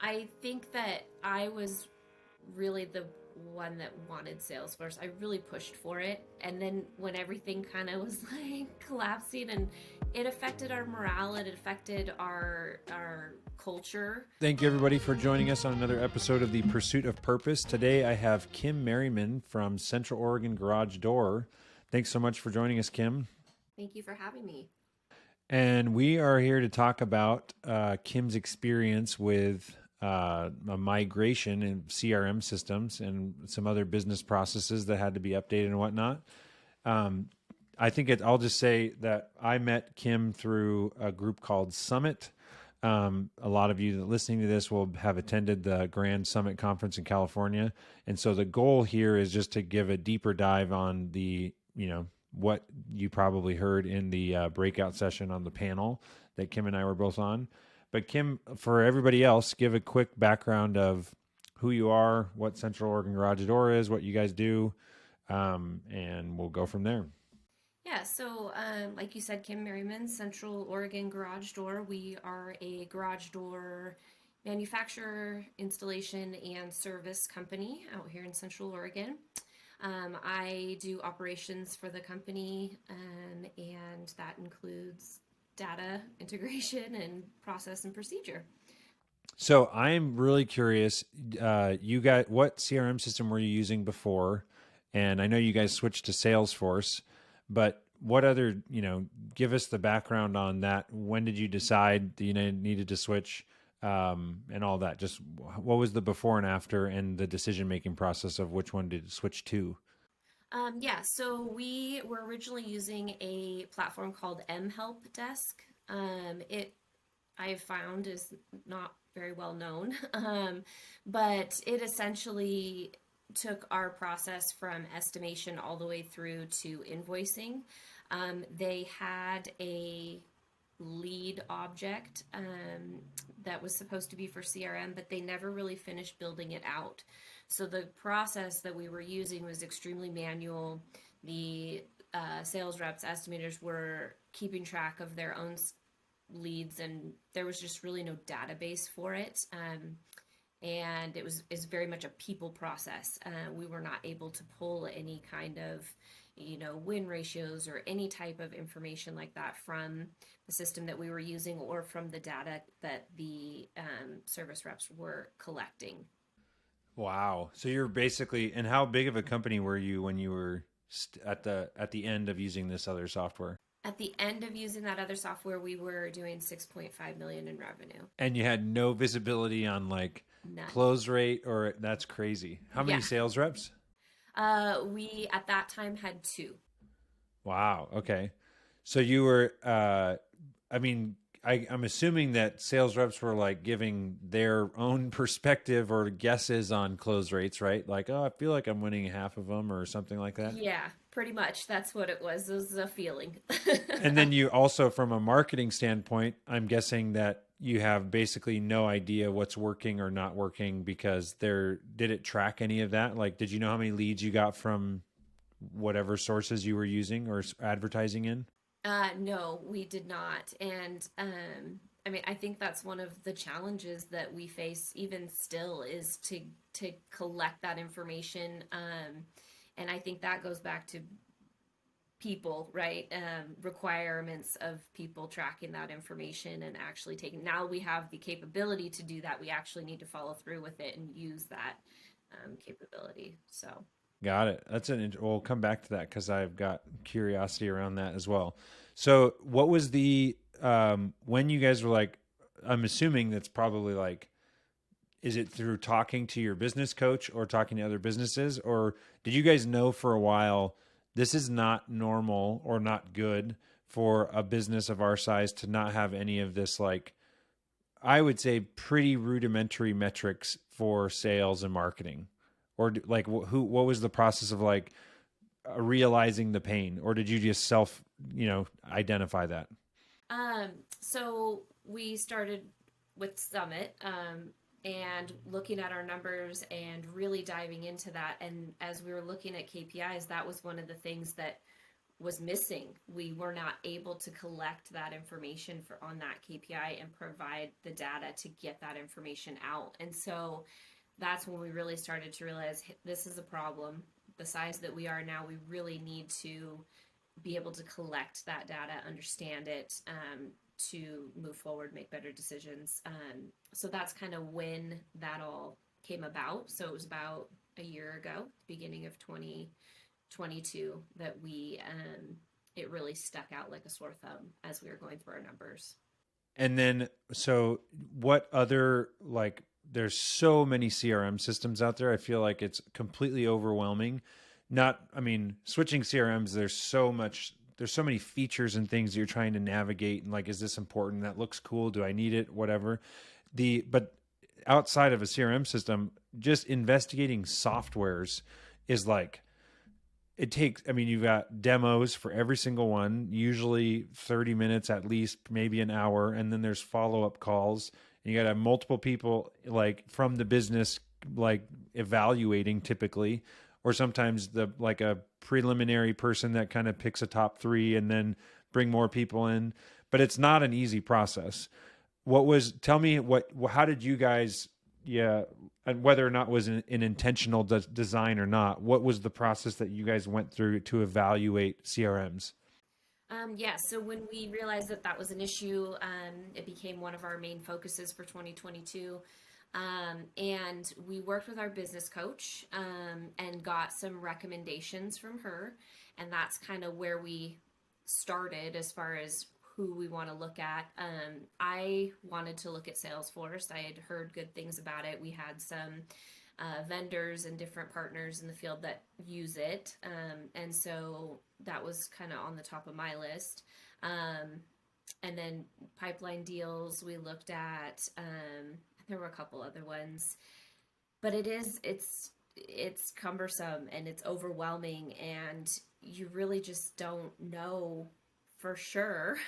I think that I was really the one that wanted Salesforce. I really pushed for it. And then when everything kind of was like collapsing and it affected our morale, it affected our culture. Thank you, everybody, for joining us on another episode of The Pursuit of Purpose. Today, I have Kim Merryman from Central Oregon Garage Door. Thanks so much for joining us, Kim. Thank you for having me. And we are here to talk about Kim's experience with a migration in CRM systems and some other business processes that had to be updated and whatnot. Um, I think I'll just say that I met Kim through a group called Summit. A lot of you that listening to this will have attended the Grand Summit Conference in California. And so the goal here is just to give a deeper dive on what you probably heard in the breakout session on the panel that Kim and I were both on. But Kim, for everybody else, give a quick background of who you are, what Central Oregon Garage Door is, what you guys do, and we'll go from there. Yeah, so like you said, Kim Merryman, Central Oregon Garage Door. We are a garage door manufacturer, installation, and service company out here in Central Oregon. I do operations for the company, and that includes data integration and process and procedure. So I'm really curious. You got what CRM system were you using before? And I know you guys switched to Salesforce, but what other, give us the background on that. When did you decide that you needed to switch and all that? Just what was the before and after and the decision making process of which one to switch to? Yeah, so we were originally using a platform called mHelp Desk. It I have found is not very well known, but it essentially took our process from estimation all the way through to invoicing. They had a lead object that was supposed to be for CRM, but they never really finished building it out. So the process that we were using was extremely manual. The sales reps, estimators were keeping track of their own leads, and there was just really no database for it. And it was is very much a people process. We were not able to pull any kind of win ratios or any type of information like that from the system that we were using or from the data that the service reps were collecting. Wow. So you're basically, and how big of a company were you when you were at the end of using this other software? At the end of using that other software, we were doing 6.5 million in revenue. And you had no visibility on like None. close rate, or that's crazy. How many Yeah. sales reps? We at that time had two. Wow. Okay. So you were, I mean, I'm assuming that sales reps were like giving their own perspective or guesses on close rates, right? Like, oh, I feel like I'm winning half of them or something like that. Yeah, pretty much. That's what it was. It was a feeling. And then you also, from a marketing standpoint, I'm guessing that you have basically no idea what's working or not working because did it track any of that? Like, did you know how many leads you got from whatever sources you were using or advertising in? No, we did not. And I mean, I think that's one of the challenges that we face even still is to collect that information. And I think that goes back to people, right? Requirements of people tracking that information and actually taking. Now we have the capability to do that. We actually need to follow through with it and use that capability. So. Got it. We'll come back to that because I've got curiosity around that as well. So, what was when you guys were like? I'm assuming that's probably like, is it through talking to your business coach or talking to other businesses, or did you guys know for a while this is not normal or not good for a business of our size to not have any of this, like, I would say pretty rudimentary metrics for sales and marketing? Or like what was the process of like realizing the pain, or did you just identify that? Um, so we started with Summit, and looking at our numbers and really diving into that. And as we were looking at KPIs, that was one of the things that was missing. We were not able to collect that information for on that KPI and provide the data to get that information out. And so that's when we really started to realize, hey, this is a problem. The size that we are now, we really need to be able to collect that data, understand it, to move forward, make better decisions. So that's kind of when that all came about. So it was about a year ago, beginning of 2022, that we it really stuck out like a sore thumb as we were going through our numbers. And then, so what other, like, there's so many CRM systems out there. I feel like it's completely overwhelming. Not, I mean, switching CRMs, there's so many features and things you're trying to navigate. And like, is this important? That looks cool. Do I need it? Whatever. But outside of a CRM system, just investigating softwares is like, it takes, I mean, you've got demos for every single one, usually 30 minutes at least, maybe an hour. And then there's follow-up calls. And you got to have multiple people like from the business, like evaluating typically, or sometimes like a preliminary person that kind of picks a top three and then bring more people in. But it's not an easy process. Tell me how did you guys, yeah, and whether or not it was an intentional design or not, what was the process that you guys went through to evaluate CRMs? Yeah, so when we realized that that was an issue, it became one of our main focuses for 2022. And we worked with our business coach and got some recommendations from her. And that's kind of where we started as far as who we want to look at. I wanted to look at Salesforce. I had heard good things about it. We had some vendors and different partners in the field that use it. And so that was kind of on the top of my list. And then pipeline deals we looked at. There were a couple other ones, but it's cumbersome and it's overwhelming, and you really just don't know for sure.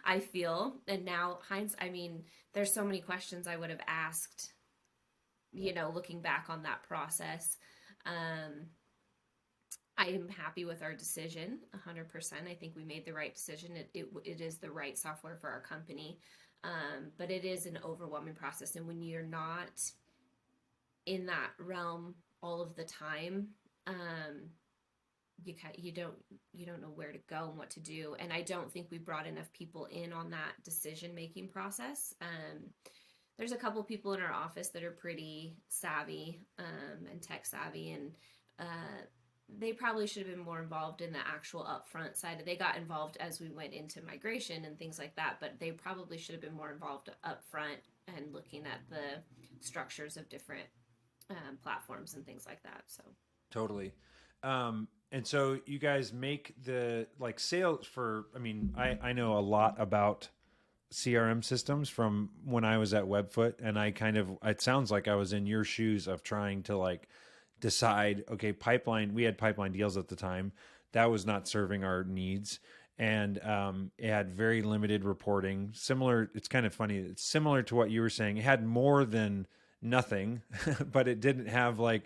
I feel, and now I mean, there's so many questions I would have asked, looking back on that process. I am happy with our decision 100%. I think we made the right decision. It is the right software for our company. But it is an overwhelming process. And when you're not in that realm all of the time, you don't know where to go and what to do. And I don't think we brought enough people in on that decision making process. There's a couple people in our office that are pretty savvy and tech savvy, and they probably should have been more involved in the actual upfront side. They got involved as we went into migration and things like that, but they probably should have been more involved upfront and looking at the structures of different platforms and things like that. So Totally. And so you guys make the like sales for, I mean, I know a lot about CRM systems from when I was at Webfoot, and it sounds like I was in your shoes of trying to like decide, okay, we had pipeline deals at the time that was not serving our needs. And it had very limited reporting. It's kind of funny. It's similar to what you were saying. It had more than nothing, but it didn't have like,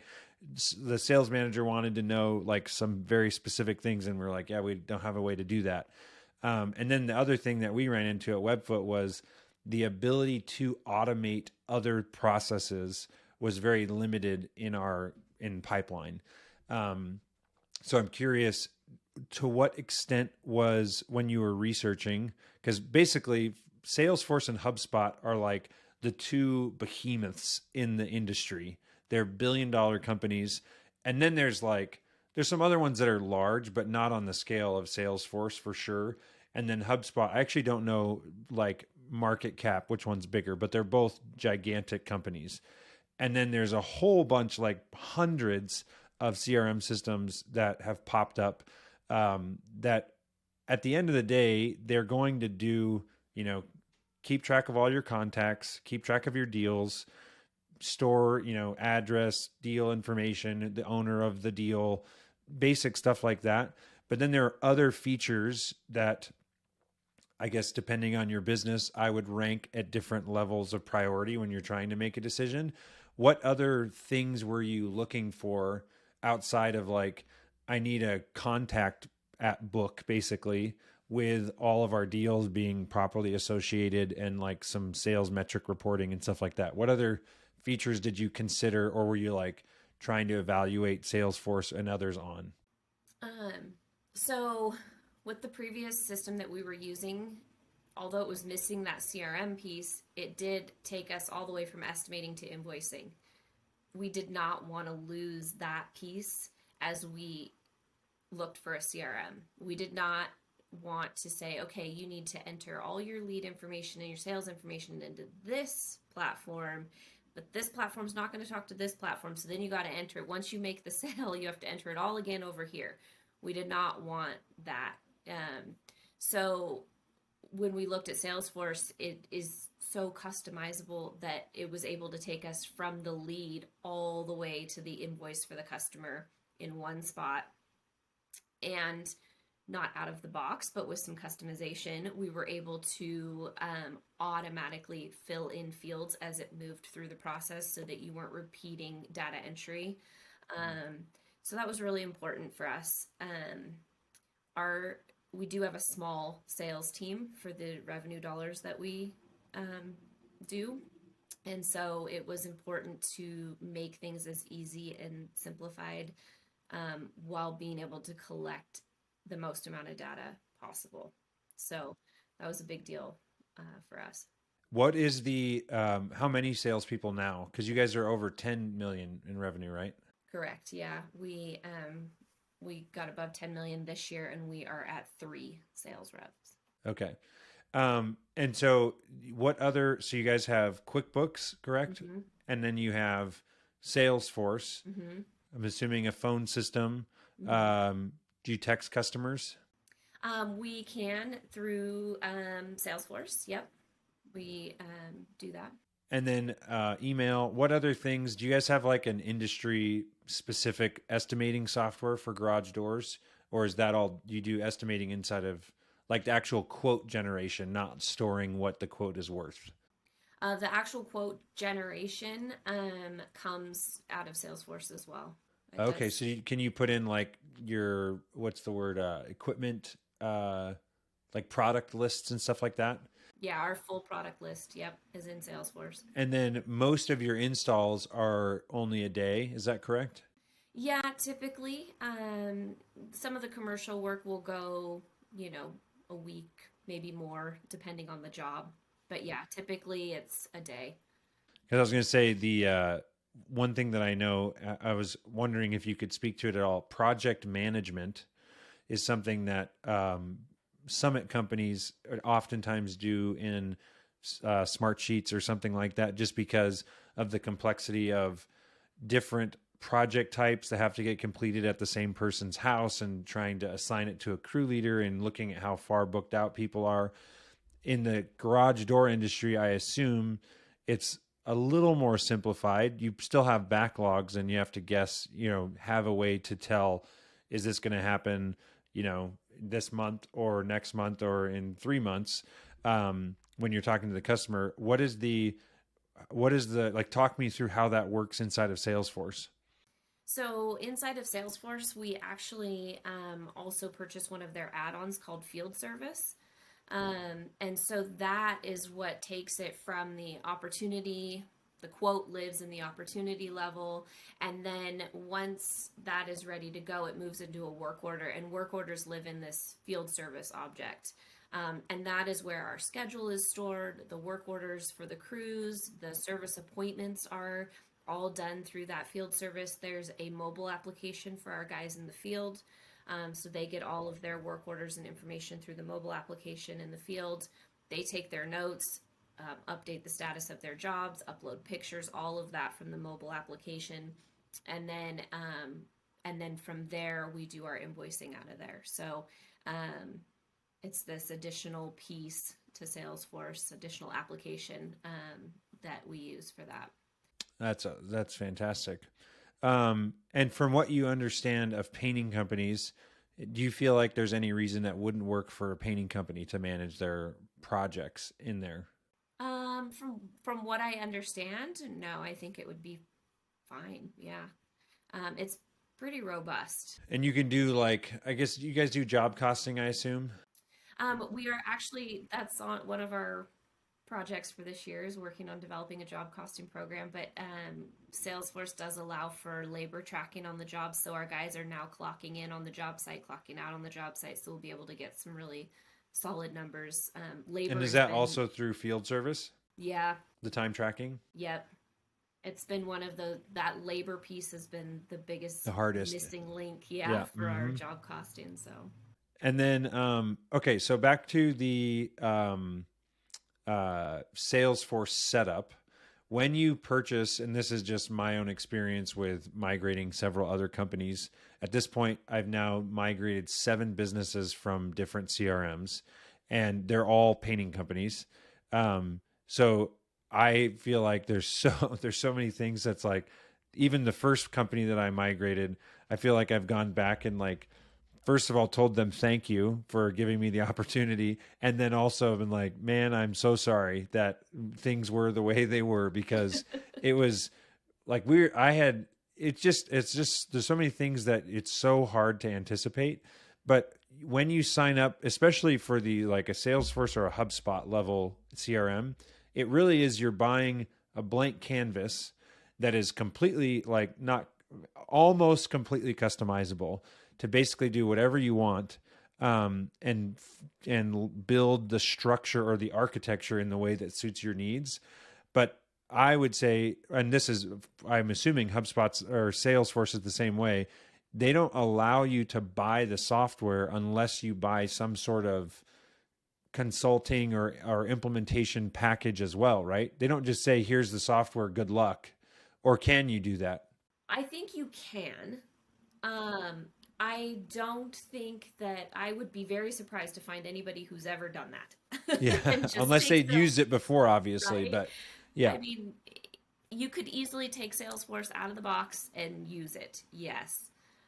the sales manager wanted to know like some very specific things. And we're like, yeah, we don't have a way to do that. And then the other thing that we ran into at Webfoot was the ability to automate other processes was very limited in pipeline. So I'm curious, to what extent was when you were researching, because basically Salesforce and HubSpot are like the two behemoths in the industry. They're billion-dollar companies. And then there's some other ones that are large, but not on the scale of Salesforce for sure. And then HubSpot, I actually don't know like market cap, which one's bigger, but they're both gigantic companies. And then there's a whole bunch, like hundreds of CRM systems that have popped up that at the end of the day, they're going to do, keep track of all your contacts, keep track of your deals, store, address, deal information, the owner of the deal, basic stuff like that. But then there are other features that I guess depending on your business, I would rank at different levels of priority when you're trying to make a decision. What other things were you looking for outside of like, I need a contact at book basically with all of our deals being properly associated and like some sales metric reporting and stuff like that. What other features did you consider, or were you like trying to evaluate Salesforce and others on? Um, so with the previous system that we were using, although it was missing that CRM piece, it did take us all the way from estimating to invoicing. We did not want to lose that piece as we looked for a CRM. We did not want to say, okay, you need to enter all your lead information and your sales information into this platform, but this platform's not going to talk to this platform. So then you got to enter it. Once you make the sale, you have to enter it all again over here. We did not want that. So when we looked at Salesforce, it is so customizable that it was able to take us from the lead all the way to the invoice for the customer in one spot. And not out of the box, but with some customization, we were able to automatically fill in fields as it moved through the process so that you weren't repeating data entry. So that was really important for us. Our We do have a small sales team for the revenue dollars that we do. And so it was important to make things as easy and simplified while being able to collect the most amount of data possible. So that was a big deal for us. What is the how many salespeople now? Because you guys are over 10 million in revenue, right? Correct. Yeah, we got above 10 million this year, and we are at 3 sales reps. Okay. And so what other, so you guys have QuickBooks, correct? Mm-hmm. And then you have Salesforce. Mm-hmm. I'm assuming a phone system. Mm-hmm. Do you text customers? We can through Salesforce. Yep, we do that. And then email. What other things? Do you guys have like an industry specific estimating software for garage doors? Or is that all you do estimating inside of like the actual quote generation, not storing what the quote is worth? The actual quote generation comes out of Salesforce as well. It Okay, does. so can you put in like your what's the word equipment like product lists and stuff like that? Yeah, our full product list, yep, is in Salesforce. And then most of your installs are only a day, is that correct? Yeah, typically, some of the commercial work will go, a week, maybe more, depending on the job. But yeah, typically it's a day. Because I was going to say the one thing that I know, I was wondering if you could speak to it at all. Project management is something that summit companies oftentimes do in smart sheets or something like that, just because of the complexity of different project types that have to get completed at the same person's house and trying to assign it to a crew leader and looking at how far booked out people are. In the garage door industry, I assume it's a little more simplified. You still have backlogs and you have to guess, have a way to tell, is this going to happen, this month or next month or in 3 months? When you're talking to the customer, what is the like, talk me through how that works inside of Salesforce. So inside of Salesforce, we actually also purchased one of their add-ons called Field Service. And so that is what takes it from the opportunity. The quote lives in the opportunity level. And then once that is ready to go, it moves into a work order. And work orders live in this field service object. And that is where our schedule is stored. The work orders for the crews, the service appointments are all done through that field service. There's a mobile application for our guys in the field. So they get all of their work orders and information through the mobile application in the field. They take their notes, update the status of their jobs, upload pictures, all of that from the mobile application, and then from there we do our invoicing out of there. So it's this additional piece to Salesforce, additional application that we use for that. That's fantastic. And from what you understand of painting companies, do you feel like there's any reason that wouldn't work for a painting company to manage their projects in there? From what I understand, no, I think it would be fine. Yeah, it's pretty robust. And you can do like, I guess you guys do job costing, I assume. We are actually, that's on one of our projects for this year is working on developing a job costing program, but Salesforce does allow for labor tracking on the job. So our guys are now clocking in on the job site, clocking out on the job site. So we'll be able to get some really solid numbers. And Labor is has that been, also through field service, yeah, the time tracking? yep. It's been one of that labor piece has been the The biggest hardest. missing link, yeah, Yeah. for our Hmm. job costing. So, And then, okay, so back to the Salesforce setup. When you purchase, and this is just my own experience with migrating several other companies, at this point, I've now migrated 7 businesses from different CRMs, and they're all painting companies. So I feel like there's so many things that's like, even the first company that I migrated, I feel like I've gone back and like first of all told them thank you for giving me the opportunity, and then also been like, man, I'm so sorry that things were the way they were, because it was like I had it's just there's so many things that it's so hard to anticipate. But when you sign up, especially for the like a Salesforce or a HubSpot level CRM, it really is, you're buying a blank canvas that is completely like not almost completely customizable to basically do whatever you want, and build the structure or the architecture in the way that suits your needs. But I would say, and this is, I'm assuming HubSpot's or Salesforce is the same way. They don't allow you to buy the software unless you buy some sort of consulting or implementation package as well, right? They don't just say, here's the software, good luck. Or can you do that? I think you can. Um, I don't think that I would be very surprised to find anybody who's ever done that Yeah, and just unless take they'd Salesforce, used it before, obviously. right? But yeah, I mean, you could easily take Salesforce out of the box and use it. Yes.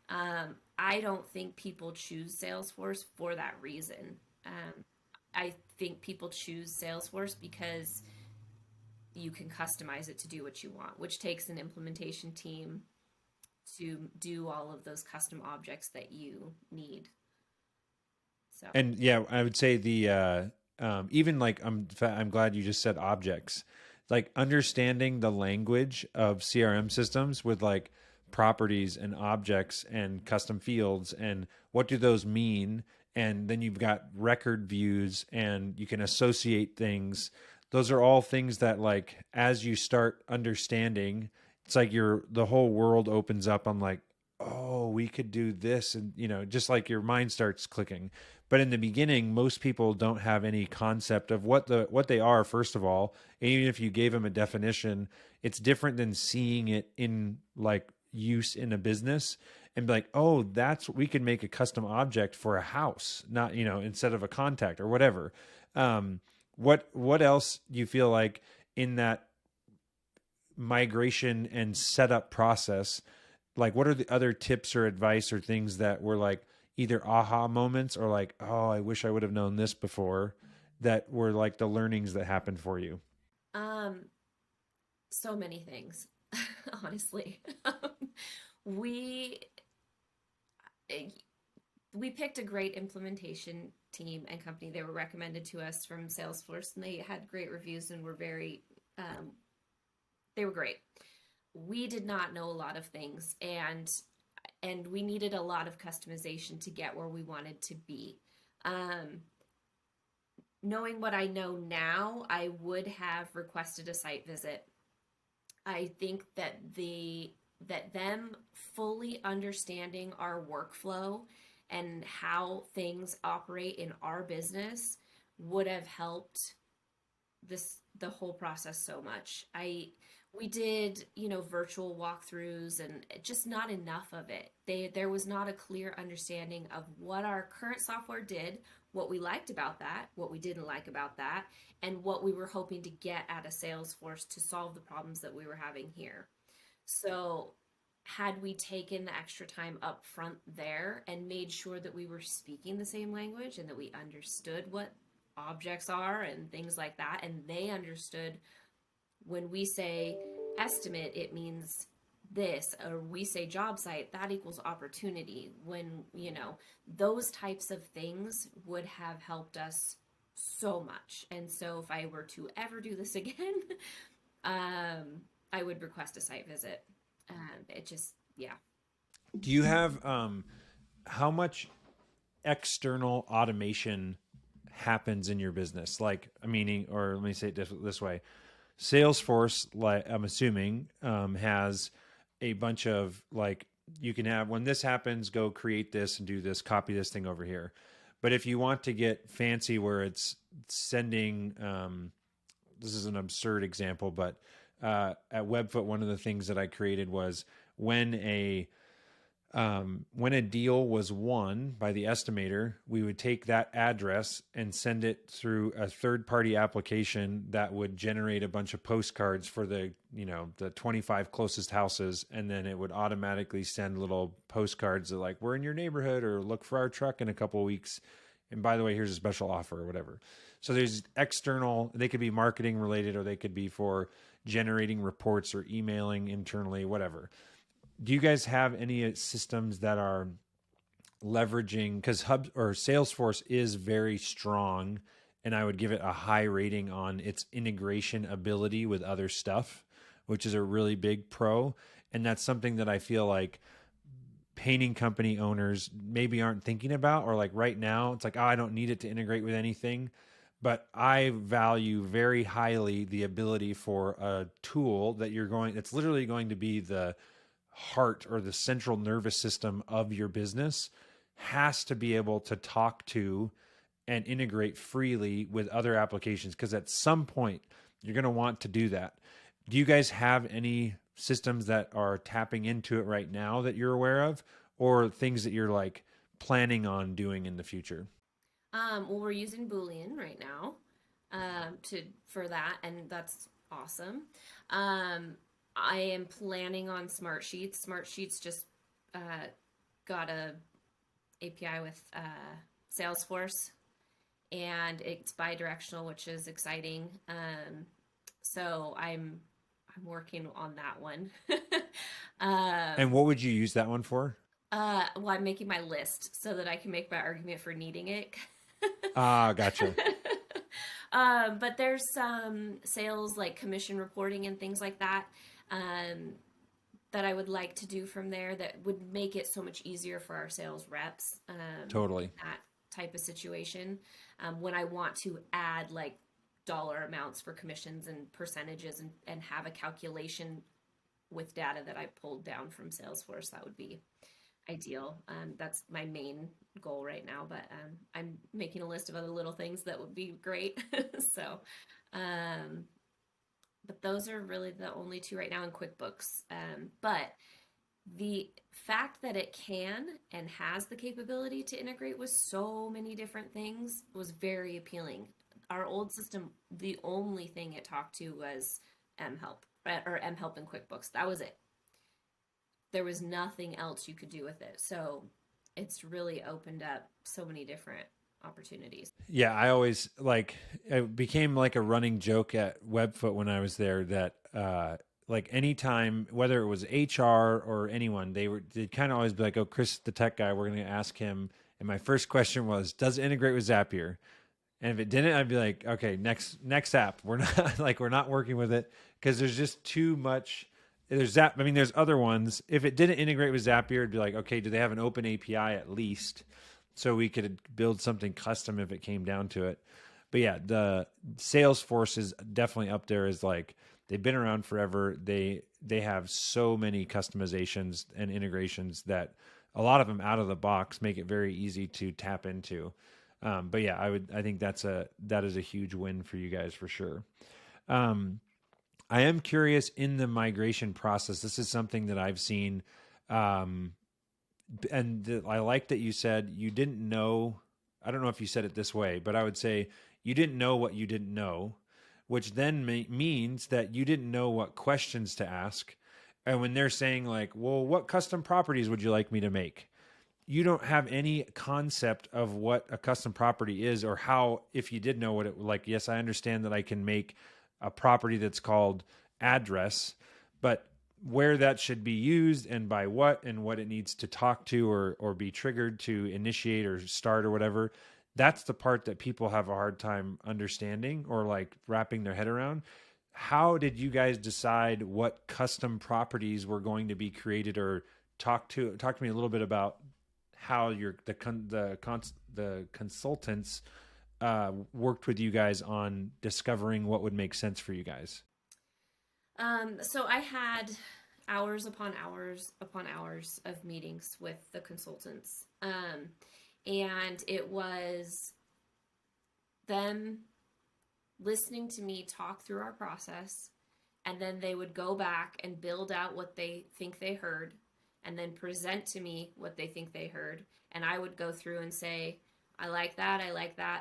I don't think people choose Salesforce for that reason. I think people choose Salesforce because you can customize it to do what you want, which takes an implementation team to do all of those custom objects that you need. So, and yeah, I would say the even like I'm glad you just said objects, like understanding the language of CRM systems with like properties and objects and custom fields and what do those mean, and then you've got record views and you can associate things. Those are all things that like as you start understanding, it's like the whole world opens up. I'm like, oh, we could do this, and just like your mind starts clicking. But in the beginning, most people don't have any concept of what they are, first of all. And even if you gave them a definition, it's different than seeing it in like use in a business and be like, oh, that's we could make a custom object for a house, not instead of a contact or whatever. What else do you feel like in that migration and setup process, like what are the other tips or advice or things that were like either aha moments or like, oh, I wish I would have known this before, that were like the learnings that happened for you? um, so many things, honestly. we we picked a great implementation team and company. They were recommended to us from Salesforce, and they had great reviews and were very they were great. We did not know a lot of things, and we needed a lot of customization to get where we wanted to be. Um, Knowing what I know now, I would have requested a site visit. I think that them fully understanding our workflow and how things operate in our business would have helped the whole process so much. I We did, virtual walkthroughs and just not enough of it. There was not a clear understanding of what our current software did, what we liked about that, what we didn't like about that, and what we were hoping to get out of Salesforce to solve the problems that we were having here. So, had we taken the extra time up front there and made sure that we were speaking the same language and that we understood what objects are and things like that, and they understood when we say estimate, it means this, or we say job site, that equals opportunity. When, those types of things would have helped us so much. And so if I were to ever do this again, I would request a site visit. It just, yeah. Do you have how much external automation happens in your business? Like, meaning, or let me say it this way: Salesforce, like I'm assuming, has a bunch of like you can have when this happens, go create this and do this, copy this thing over here. But if you want to get fancy, where it's sending, this is an absurd example, but at Webfoot, one of the things that I created was when a when a deal was won by the estimator, we would take that address and send it through a third-party application that would generate a bunch of postcards for the 25 closest houses, and then it would automatically send little postcards that like, we're in your neighborhood, or look for our truck in a couple of weeks. And by the way, here's a special offer or whatever. So there's external, they could be marketing related, or they could be for generating reports or emailing internally, whatever. Do you guys have any systems that are leveraging, because Hub or Salesforce is very strong, and I would give it a high rating on its integration ability with other stuff, which is a really big pro. And that's something that I feel like painting company owners maybe aren't thinking about, or like right now it's like, oh, I don't need it to integrate with anything. But I value very highly the ability for a tool that it's literally going to be the heart or the central nervous system of your business, has to be able to talk to and integrate freely with other applications, because at some point you're going to want to do that. Do you guys have any systems that are tapping into it right now that you're aware of, or things that you're like planning on doing in the future? Well, we're using Boolean right now, for that, and that's awesome. I am planning on Smart Sheets. Smart Sheets just got a API with Salesforce, and it's bi-directional, which is exciting. So I'm working on that one. And what would you use that one for? Well, I'm making my list so that I can make my argument for needing it. Ah, gotcha. But there's some sales, like commission reporting and things like that, um, that I would like to do from there that would make it so much easier for our sales reps, in Totally. that type of situation. When I want to add like dollar amounts for commissions and percentages, and have a calculation with data that I pulled down from Salesforce, that would be ideal. That's my main goal right now, but I'm making a list of other little things that would be great. So, um, but those are really the only two right now in QuickBooks. But the fact that it can and has the capability to integrate with so many different things was very appealing. Our old system, the only thing it talked to was mHelp, or mHelp in QuickBooks. That was it. There was nothing else you could do with it. So it's really opened up so many different opportunities. Yeah, I always like it became like a running joke at Webfoot when I was there that like anytime, whether it was HR or anyone, they'd kind of always be like, "Oh, Chris, the tech guy, we're going to ask him." And my first question was, "Does it integrate with Zapier?" And if it didn't, I'd be like, "Okay, next app. We're not we're not working with it, because there's just too much." There's Zap. I mean, there's other ones. If it didn't integrate with Zapier, it'd be like, okay, do they have an open API at least, so we could build something custom if it came down to it. But yeah, the Salesforce is definitely up there as like, they've been around forever. They have so many customizations and integrations that a lot of them out of the box make it very easy to tap into. But yeah, I think that is a huge win for you guys for sure. I am curious in the migration process. This is something that I've seen, and I like that you said you didn't know. I don't know if you said it this way, but I would say you didn't know what you didn't know, which then means that you didn't know what questions to ask. And when they're saying like, "Well, what custom properties would you like me to make?" You don't have any concept of what a custom property is, or how, if you did know what it like. Yes, I understand that I can make a property that's called address, but where that should be used and by what, and what it needs to talk to or be triggered to initiate or start or whatever. That's the part that people have a hard time understanding or like wrapping their head around. How did you guys decide what custom properties were going to be created, or talk to me a little bit about how the consultants worked with you guys on discovering what would make sense for you guys? So I had hours upon hours upon hours of meetings with the consultants. And it was them listening to me talk through our process, and then they would go back and build out what they think they heard, and then present to me what they think they heard. And I would go through and say, I like that,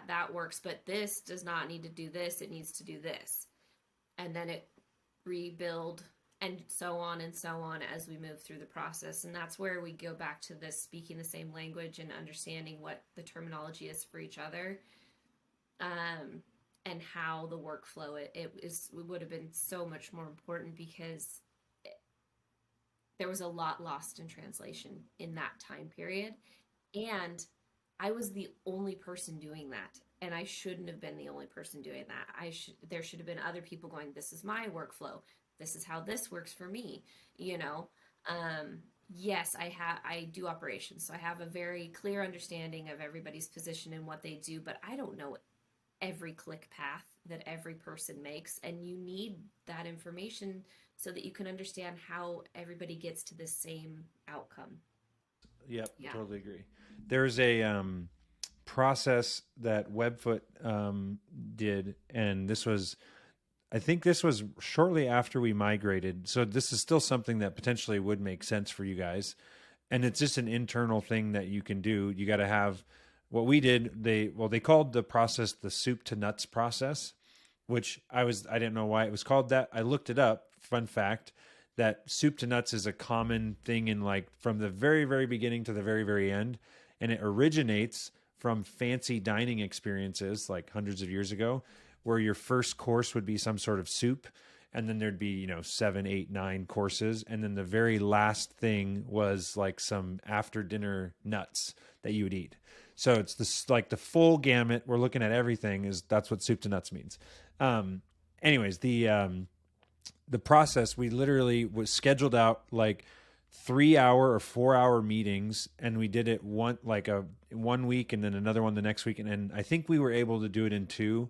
that works, but this does not need to do this, it needs to do this. And then it rebuild and so on as we move through the process. And that's where we go back to this speaking the same language and understanding what the terminology is for each other, and how the workflow it would have been so much more important, because there was a lot lost in translation in that time period. And I was the only person doing that. And I shouldn't have been the only person doing that. There should have been other people going, this is my workflow. This is how this works for me. You know, yes, I do operations. So I have a very clear understanding of everybody's position and what they do, but I don't know every click path that every person makes. And you need that information so that you can understand how everybody gets to the same outcome. Yep, Yeah. totally agree. There's a process that Webfoot did, and I think this was shortly after we migrated. So this is still something that potentially would make sense for you guys. And it's just an internal thing that you can do. You got to have what we did. They called the process the soup to nuts process, which I didn't know why it was called that. I looked it up. Fun fact, that soup to nuts is a common thing in like from the very, very beginning to the very, very end. And it originates from fancy dining experiences like hundreds of years ago, where your first course would be some sort of soup. And then there'd be, 7, 8, 9 courses. And then the very last thing was like some after dinner nuts that you would eat. So it's this like the full gamut. We're looking at everything. That's what soup to nuts means. Anyways, the process, we literally was scheduled out like 3-hour or 4-hour meetings, and we did it one week and then another one the next week. And I think we were able to do it in 2.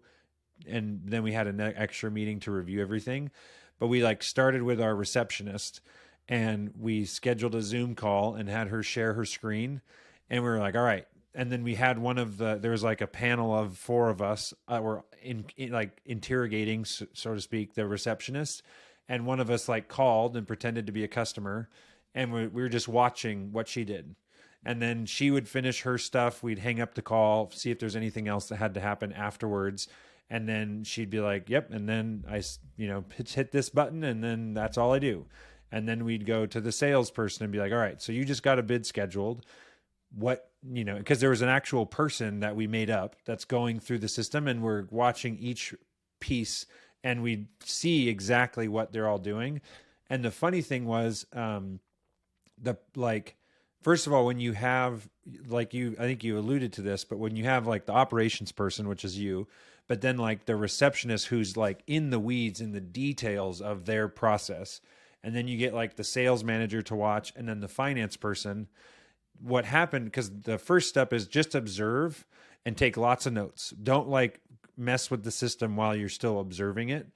And then we had an extra meeting to review everything. But we like started with our receptionist, and we scheduled a Zoom call and had her share her screen. And we were like, all right. And then we had there was like a panel of 4 of us were in like interrogating, so to speak, the receptionist. And one of us like called and pretended to be a customer. And we were just watching what she did. And then she would finish her stuff. We'd hang up the call, see if there's anything else that had to happen afterwards. And then she'd be like, yep. And then I, hit this button, and then that's all I do. And then we'd go to the salesperson and be like, all right, so you just got a bid scheduled. What, because there was an actual person that we made up that's going through the system, and we're watching each piece, and we see exactly what they're all doing. And the funny thing was, first of all, when you have I think you alluded to this, but when you have like the operations person, which is you, but then like the receptionist who's like in the weeds, in the details of their process. And then you get like the sales manager to watch, and then the finance person. What happened, because the first step is just observe and take lots of notes. Don't like mess with the system while you're still observing it.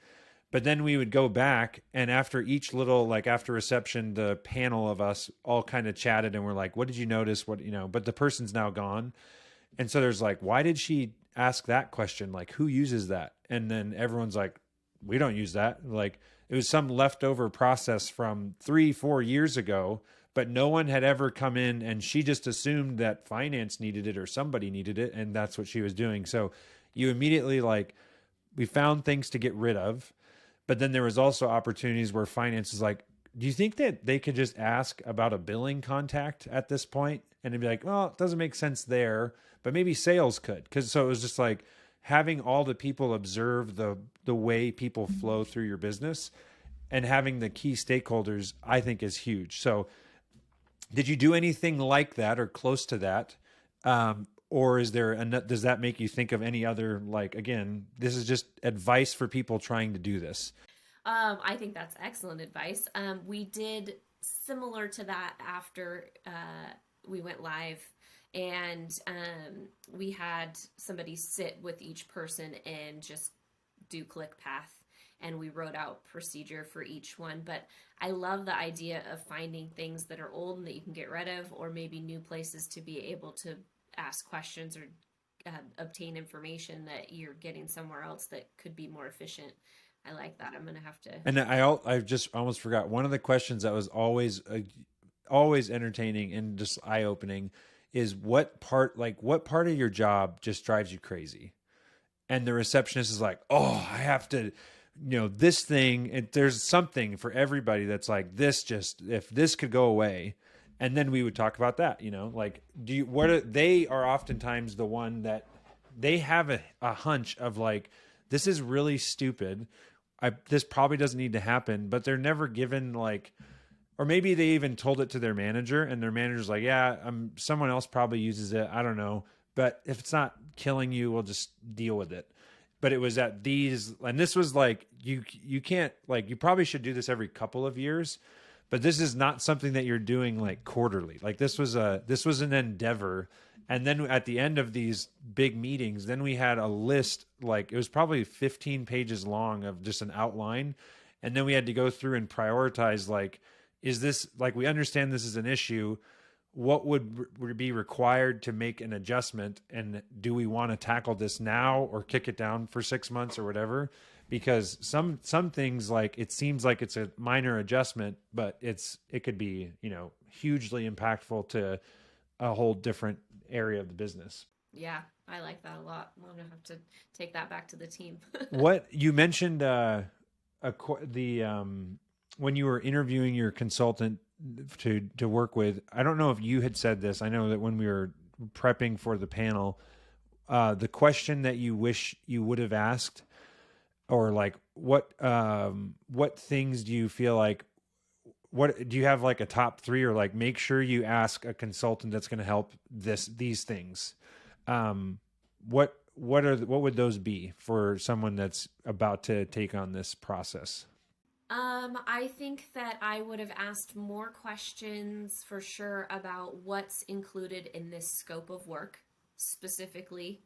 But then we would go back, and after each little, like after reception, the panel of us all kind of chatted, and we're like, what did you notice? But the person's now gone. And so there's like, why did she ask that question? Like, who uses that? And then everyone's like, we don't use that. Like, it was some leftover process from 3-4 years ago, but no one had ever come in, and she just assumed that finance needed it or somebody needed it. And that's what she was doing. So you immediately we found things to get rid of, but then there was also opportunities where finance is like, do you think that they could just ask about a billing contact at this point? And it'd be like, well, it doesn't make sense there, but maybe sales could. So it was just having all the people observe the way people flow through your business. and having the key stakeholders, I think, is huge. So did you do anything like that or close to that? Or is there does that make you think of any other, like, again, this is just advice for people trying to do this? I think that's excellent advice. We did similar to that after we went live, and we had somebody sit with each person and just do click path, and we wrote out procedure for each one. But I love the idea of finding things that are old and that you can get rid of, or maybe new places to be able to ask questions or obtain information that you're getting somewhere else that could be more efficient. I like that. I'm gonna have to. And I just almost forgot one of the questions that was always entertaining and just eye opening is what part of your job just drives you crazy? And the receptionist is like, oh, I have to, this thing. There's something for everybody that's like this. Just if this could go away, and then we would talk about that. Like, they are oftentimes the one that they have a hunch of like, this is really stupid. This probably doesn't need to happen, but they're never given like, or maybe they even told it to their manager and their manager's like, yeah, someone else probably uses it. I don't know. But if it's not killing you, we'll just deal with it. But it was at these, and this was like, you can't, like, you probably should do this every couple of years, but this is not something that you're doing like quarterly. Like this was an endeavor. And then at the end of these big meetings, then we had a list, like it was probably 15 pages long of just an outline. And then we had to go through and prioritize, like, is this, like, we understand this is an issue. What would be required to make an adjustment? And do we want to tackle this now or kick it down for 6 months or whatever? Because some things, like, it seems like it's a minor adjustment, but it could be, hugely impactful to a whole different area of the business. Yeah, I like that a lot. I'm gonna have to take that back to the team. What you mentioned, when you were interviewing your consultant to work with, I don't know if you had said this. I know that when we were prepping for the panel, the question that you wish you would have asked, or like what things do you feel like, what do you have, like a top three, or like make sure you ask a consultant that's going to help these things? What would those be for someone that's about to take on this process? I think that I would have asked more questions for sure about what's included in this scope of work specifically.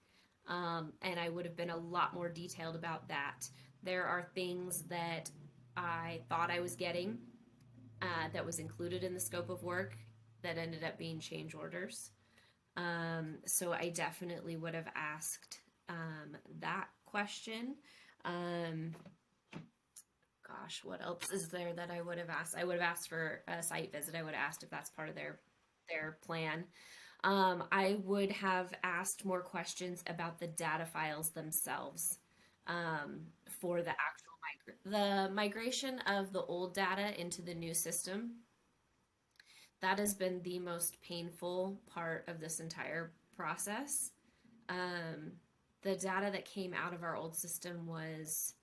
And I would have been a lot more detailed about that. There are things that I thought I was getting that was included in the scope of work that ended up being change orders. So I definitely would have asked that question. Um, Gosh, what else is there that I would have asked? I would have asked for a site visit. I would have asked if that's part of their plan. I would have asked more questions about the data files themselves for the actual the migration of the old data into the new system. That has been the most painful part of this entire process. Um, the data that came out of our old system was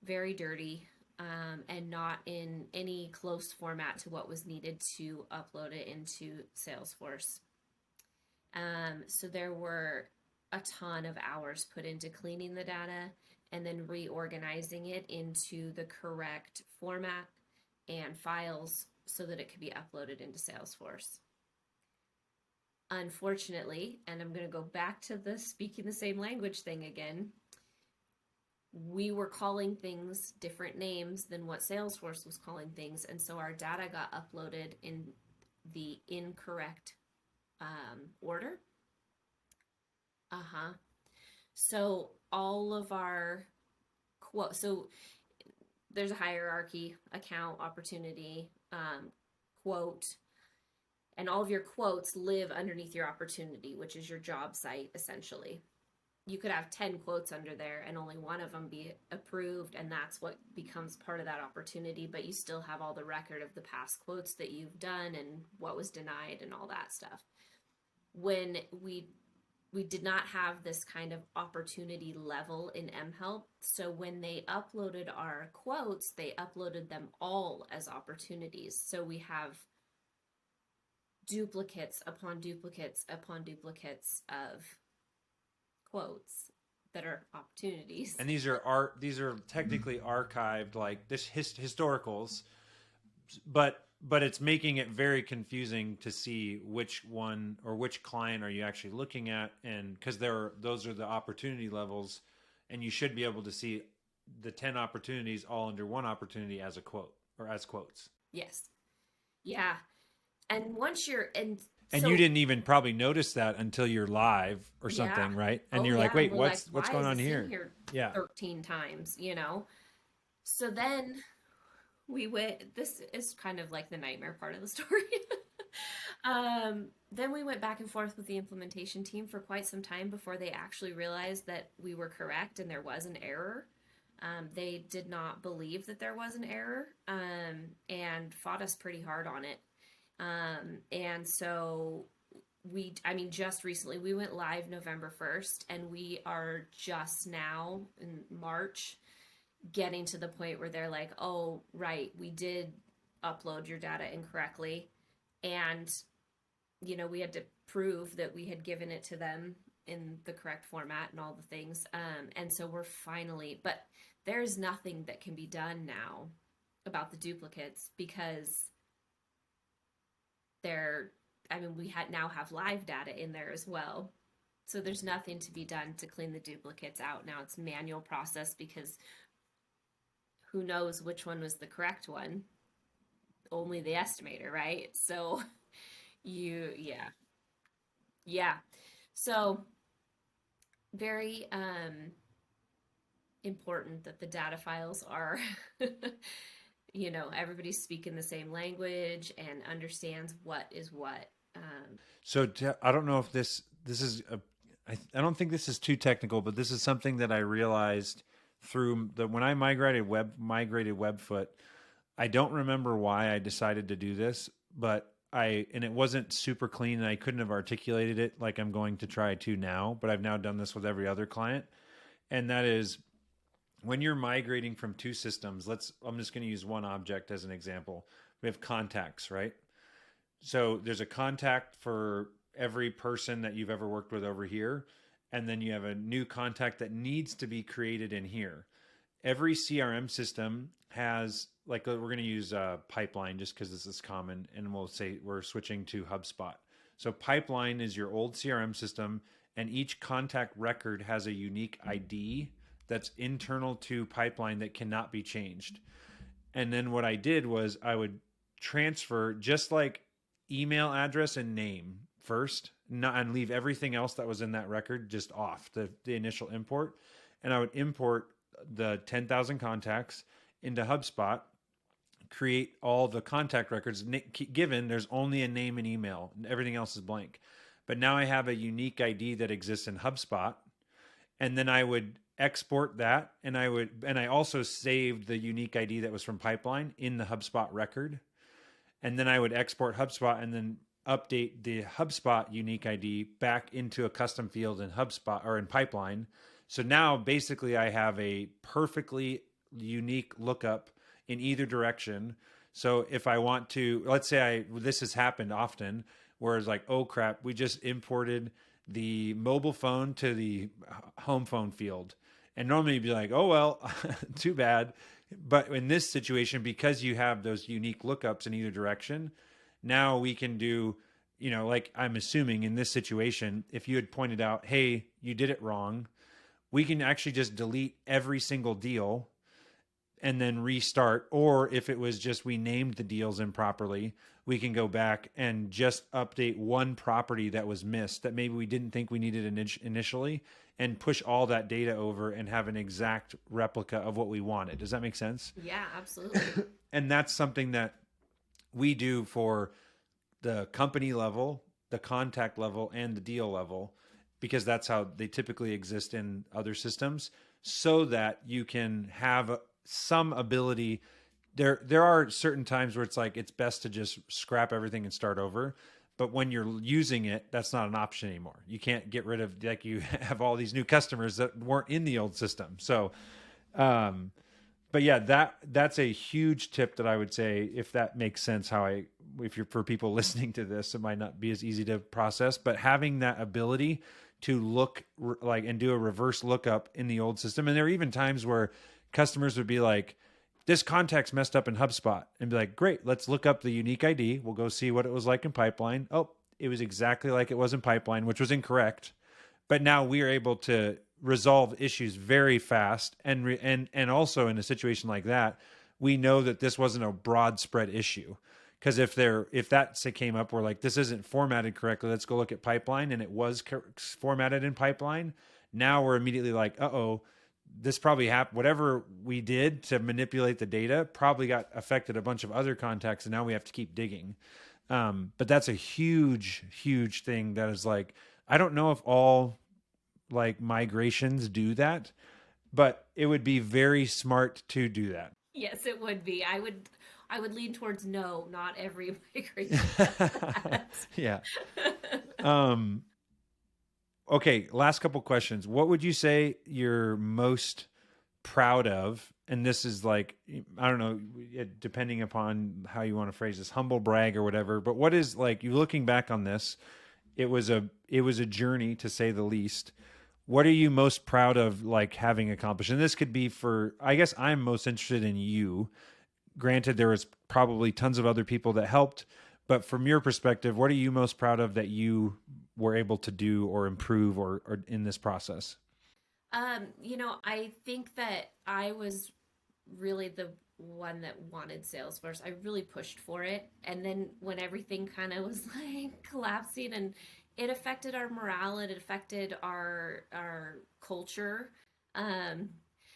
very dirty, and not in any close format to what was needed to upload it into Salesforce. So there were a ton of hours put into cleaning the data and then reorganizing it into the correct format and files so that it could be uploaded into Salesforce. Unfortunately, and I'm going to go back to the speaking the same language thing again, we were calling things different names than what Salesforce was calling things, and so our data got uploaded in the incorrect order. So all of our quote, so there's a hierarchy: account, opportunity, quote, and all of your quotes live underneath your opportunity, which is your job site essentially. You could have 10 quotes under there and only one of them be approved, and that's what becomes part of that opportunity, but you still have all the record of the past quotes that you've done and what was denied and all that stuff. When we we did not have this kind of opportunity level in mHelp. So when they uploaded our quotes, they uploaded them all as opportunities. So we have duplicates upon duplicates upon duplicates of quotes that are opportunities. And these are technically archived, like this historicals, but it's making it very confusing to see which one or which client are you actually looking at, and because those are the opportunity levels, and you should be able to see the 10 opportunities all under one opportunity as a quote or as quotes. Yes. Yeah. And once you're, and And you so, didn't even probably notice that until you're live or yeah. something, right? And Oh, you're like, yeah. And wait, we're like, what's why going is on this in here? here Yeah. 13 times, you know? So then we went, this is kind of like the nightmare part of the story. Then we went back and forth with the implementation team for quite some time before they actually realized that we were correct and there was an error. They did not believe that there was an error, and fought us pretty hard on it. And so I mean, just recently, we went live November 1st, and we are just now in March getting to the point where they're like, oh, right, we did upload your data incorrectly. And, we had to prove that we had given it to them in the correct format and all the things. And so we're finally, but there's nothing that can be done now about the duplicates because they're, I mean, we now have live data in there as well. So there's nothing to be done to clean the duplicates out. Now it's manual process because who knows which one was the correct one? Only the estimator, right? So yeah. Yeah. So very important that the data files are everybody's speaking the same language and understands what is what. So I don't know if this is I don't think this is too technical, but this is something that I realized through when I migrated Webfoot. I don't remember why I decided to do this, but and it wasn't super clean, and I couldn't have articulated it like I'm going to try to now, but I've now done this with every other client. And that is when you're migrating from two systems, I'm just going to use one object as an example. We have contacts, right? So there's a contact for every person that you've ever worked with over here. And then you have a new contact that needs to be created in here. Every CRM system has, like, we're going to use Pipeline just because this is common. And we'll say we're switching to HubSpot. So Pipeline is your old CRM system, and each contact record has a unique ID that's internal to Pipeline that cannot be changed. And then what I did was I would transfer just like email address and name first, and leave everything else that was in that record just off the initial import. And I would import the 10,000 contacts into HubSpot, create all the contact records given there's only a name and email, and everything else is blank. But now I have a unique ID that exists in HubSpot, and then I would export that, and I also saved the unique ID that was from Pipeline in the HubSpot record. And then I would export HubSpot and then update the HubSpot unique ID back into a custom field in HubSpot or in Pipeline. So now basically I have a perfectly unique lookup in either direction. So if I want to, let's say this has happened often, where it's like, oh crap, we just imported the mobile phone to the home phone field. And normally you'd be like, oh, well, too bad. But in this situation, because you have those unique lookups in either direction, now we can do, like I'm assuming in this situation, if you had pointed out, hey, you did it wrong, we can actually just delete every single deal and then restart. Or if it was just we named the deals improperly, we can go back and just update one property that was missed that maybe we didn't think we needed initially, and push all that data over and have an exact replica of what we wanted. Does that make sense? Yeah, absolutely. And that's something that we do for the company level, the contact level, and the deal level, because that's how they typically exist in other systems, so that you can have some ability. There are certain times where it's like it's best to just scrap everything and start over. But when you're using it, that's not an option anymore. You can't get rid of, like, you have all these new customers that weren't in the old system. So, um, but yeah, that's a huge tip that I would say, if that makes sense, if you're, for people listening to this, it might not be as easy to process, but having that ability to look like and do a reverse lookup in the old system. And there are even times where customers would be like, this contact's messed up in HubSpot, and be like, great, let's look up the unique ID. We'll go see what it was like in Pipeline. Oh, it was exactly like it was in Pipeline, which was incorrect. But now we are able to resolve issues very fast, and also in a situation like that, we know that this wasn't a broad spread issue. Because if that came up, we're like, this isn't formatted correctly, let's go look at Pipeline, and it was formatted in Pipeline. Now we're immediately like, uh-oh, this probably happened. Whatever we did to manipulate the data probably got affected a bunch of other contacts, and now we have to keep digging. But that's a huge, huge thing. That is like, I don't know if all like migrations do that, but it would be very smart to do that. Yes, it would be. I would lean towards no, not every migration does that. Yeah. Um, okay. Last couple questions. What would you say you're most proud of? And this is like, I don't know, depending upon how you want to phrase this, humble brag or whatever, but what is, like, you looking back on this, it was a journey, to say the least. What are you most proud of, like, having accomplished? And this could be for, I guess I'm most interested in you. Granted, there was probably tons of other people that helped, but from your perspective, what are you most proud of that you were able to do or improve, or in this process? I think that I was really the one that wanted Salesforce. I really pushed for it. And then when everything kind of was like collapsing, and it affected our morale, it affected our culture. Um,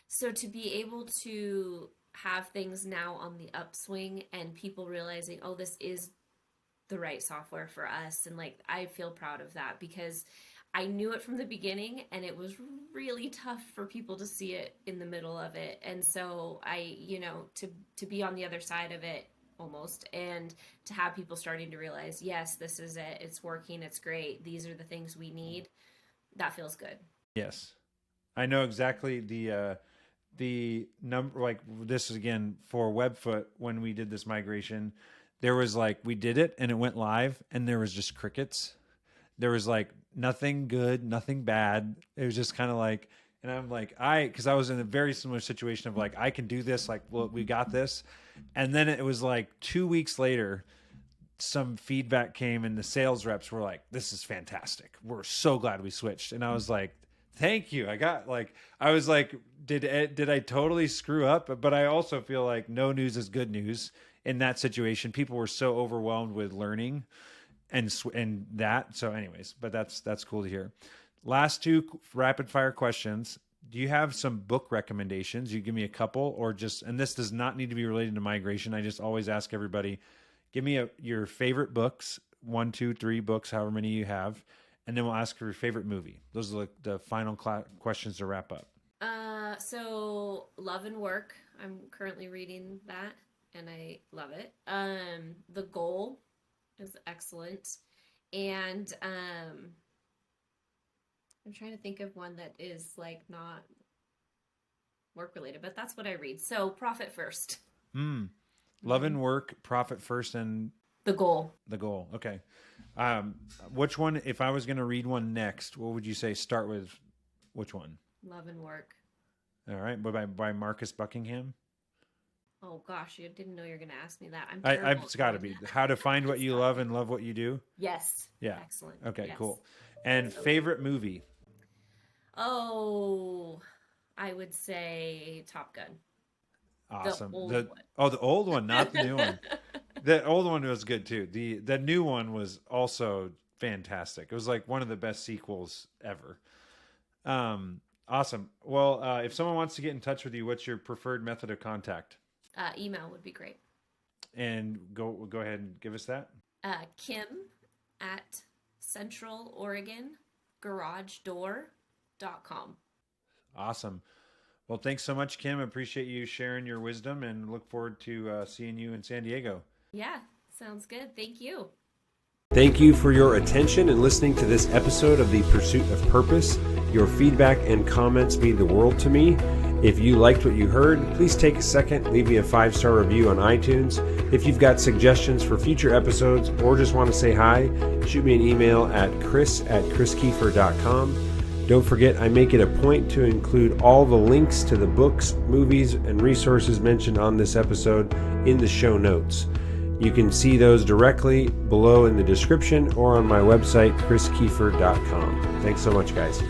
so to be able to have things now on the upswing and people realizing, oh, this is the right software for us, and like I feel proud of that because I knew it from the beginning, and it was really tough for people to see it in the middle of it. And so to be on the other side of it almost, and to have people starting to realize, yes, this is it, it's working, it's great, these are the things we need, that feels good. Yes. I know exactly the number. Like, this is again for Webfoot, when we did this migration, there was like, we did it and it went live and there was just crickets. There was like nothing good, nothing bad. It was just kind of like, and I'm like, because I was in a very similar situation of like, I can do this, like, well, we got this. And then it was like 2 weeks later, some feedback came and the sales reps were like, this is fantastic, we're so glad we switched. And I was like, thank you. I was like, did I totally screw up? But I also feel like no news is good news in that situation. People were so overwhelmed with learning and that. So anyways, but that's cool to hear. Last two rapid fire questions. Do you have some book recommendations? You give me a couple, or just, and this does not need to be related to migration. I just always ask everybody, give me your favorite books, 1, 2, 3 books, however many you have, and then we'll ask for your favorite movie. Those are the final questions to wrap up. So Love and Work, I'm currently reading that and I love it. The Goal is excellent. And I'm trying to think of one that is like not work related, but that's what I read. So Profit First. Mm. Love Mhm. and Work, Profit First, and The Goal. The Goal. Okay. Um, which one, if I was going to read one next, what would you say? Start with which one? Love and Work. All right. By Marcus Buckingham. Oh gosh, you didn't know you were going to ask me that. I'm I've, terrible it's at got to knowing be that. How to Find What It's You got to Love be. and Love What You Do. Yes. Yeah. Excellent. Okay, Yes. cool. And favorite movie? Oh, I would say Top Gun. The Awesome. old one. The old one, not the new one. The old one was good too. The new one was also fantastic. It was like one of the best sequels ever. Awesome. Well, if someone wants to get in touch with you, what's your preferred method of contact? Email would be great. And go ahead and give us that. Kim at Central Oregon GarageDoor.com. Awesome. Well, thanks so much, Kim. I appreciate you sharing your wisdom, and look forward to seeing you in San Diego. Yeah, sounds good. Thank you. Thank you for your attention and listening to this episode of The Pursuit of Purpose. Your feedback and comments mean the world to me. If you liked what you heard, please take a second, leave me a 5-star review on iTunes. If you've got suggestions for future episodes or just want to say hi, shoot me an email at chris@chriskiefer.com. Don't forget, I make it a point to include all the links to the books, movies, and resources mentioned on this episode in the show notes. You can see those directly below in the description or on my website, chriskiefer.com. Thanks so much, guys.